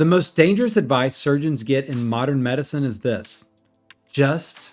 The most dangerous advice surgeons get in modern medicine is this: just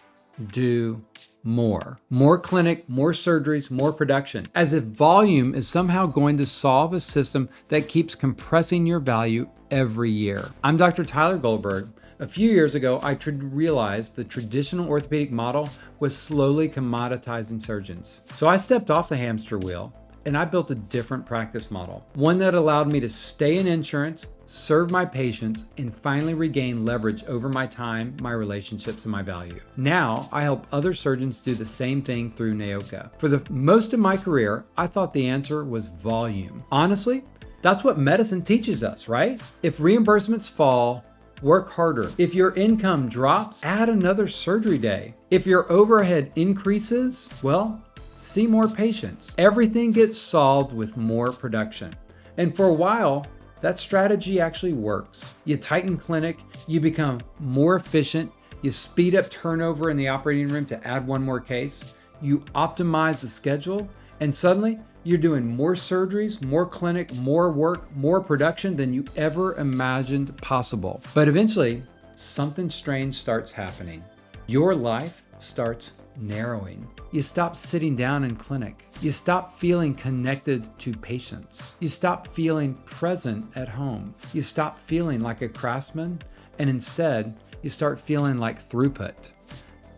do more. More clinic, more surgeries, more production. As if volume is somehow going to solve a system that keeps compressing your value every year. I'm Dr. Tyler Goldberg. A few years ago, I realized the traditional orthopedic model was slowly commoditizing surgeons. So I stepped off the hamster wheel and I built a different practice model. One that allowed me to stay in insurance, serve my patients, and finally regain leverage over my time, my relationships, and my value. Now, I help other surgeons do the same thing through NAOCA. For the most of my career, I thought the answer was volume. Honestly, that's what medicine teaches us, right? If reimbursements fall, work harder. If your income drops, add another surgery day. If your overhead increases, well, see more patients. Everything gets solved with more production. And for a while, that strategy actually works. You tighten clinic, you become more efficient, you speed up turnover in the operating room to add one more case, you optimize the schedule, and suddenly you're doing more surgeries, more clinic, more work, more production than you ever imagined possible. But eventually, something strange starts happening. Your life starts narrowing. You stop sitting down in clinic. You stop feeling connected to patients. You stop feeling present at home. You stop feeling like a craftsman, and instead, you start feeling like throughput.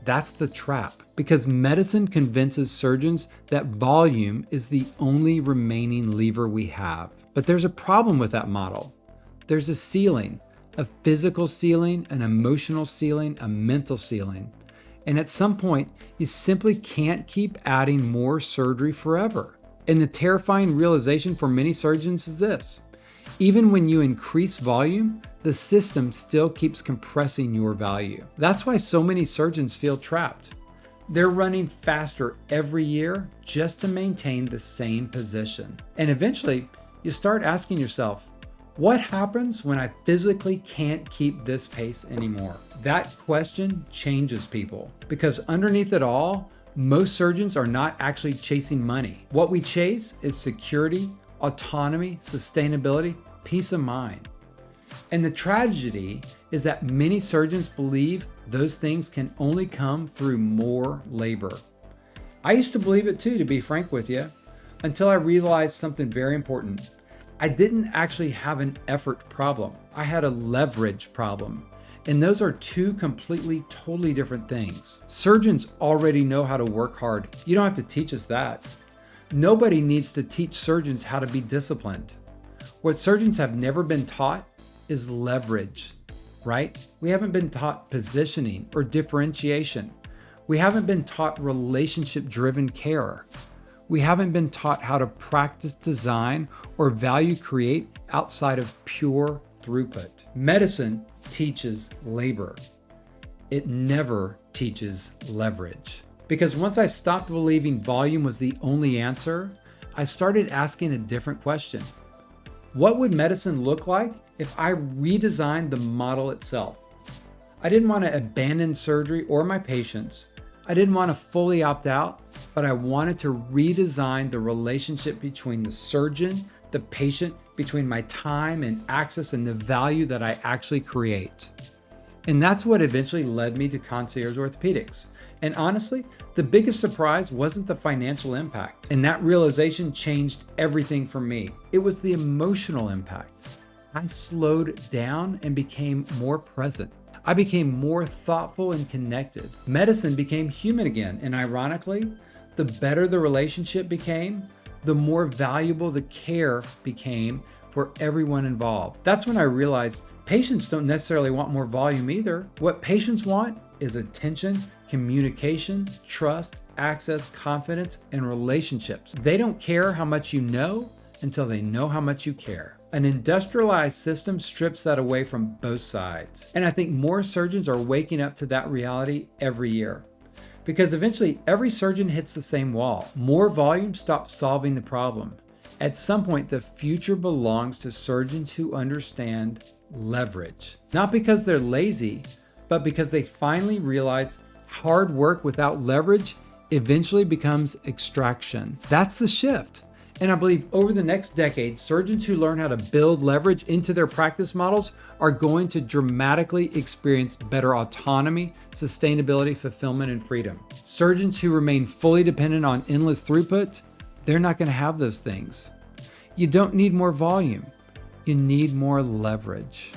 That's the trap, because medicine convinces surgeons that volume is the only remaining lever we have. But there's a problem with that model. There's a ceiling, a physical ceiling, an emotional ceiling, a mental ceiling. And at some point, you simply can't keep adding more surgery forever. And the terrifying realization for many surgeons is this: even when you increase volume, the system still keeps compressing your value. That's why so many surgeons feel trapped. They're running faster every year just to maintain the same position. And eventually, you start asking yourself, what happens when I physically can't keep this pace anymore? That question changes people, because underneath it all, most surgeons are not actually chasing money. What we chase is security, autonomy, sustainability, peace of mind. And the tragedy is that many surgeons believe those things can only come through more labor. I used to believe it too, to be frank with you, until I realized something very important. I didn't actually have an effort problem. I had a leverage problem. And those are two completely, totally different things. Surgeons already know how to work hard. You don't have to teach us that. Nobody needs to teach surgeons how to be disciplined. What surgeons have never been taught is leverage, right? We haven't been taught positioning or differentiation. We haven't been taught relationship-driven care. We haven't been taught how to practice design or value create outside of pure throughput. Medicine teaches labor. It never teaches leverage. Because once I stopped believing volume was the only answer, I started asking a different question. What would medicine look like if I redesigned the model itself? I didn't want to abandon surgery or my patients. I didn't want to fully opt out, but I wanted to redesign the relationship between the surgeon, the patient, between my time and access and the value that I actually create. And that's what eventually led me to Concierge Orthopedics. And honestly, the biggest surprise wasn't the financial impact. And that realization changed everything for me. It was the emotional impact. I slowed down and became more present. I became more thoughtful and connected. Medicine became human again. And ironically, the better the relationship became, the more valuable the care became for everyone involved. That's when I realized patients don't necessarily want more volume either. What patients want is attention, communication, trust, access, confidence, and relationships. They don't care how much you know until they know how much you care. An industrialized system strips that away from both sides. And I think more surgeons are waking up to that reality every year. Because eventually every surgeon hits the same wall. More volume stops solving the problem. At some point, the future belongs to surgeons who understand leverage. Not because they're lazy, but because they finally realize hard work without leverage eventually becomes extraction. That's the shift. And I believe over the next decade, surgeons who learn how to build leverage into their practice models are going to dramatically experience better autonomy, sustainability, fulfillment, and freedom. Surgeons who remain fully dependent on endless throughput, they're not going to have those things. You don't need more volume. You need more leverage.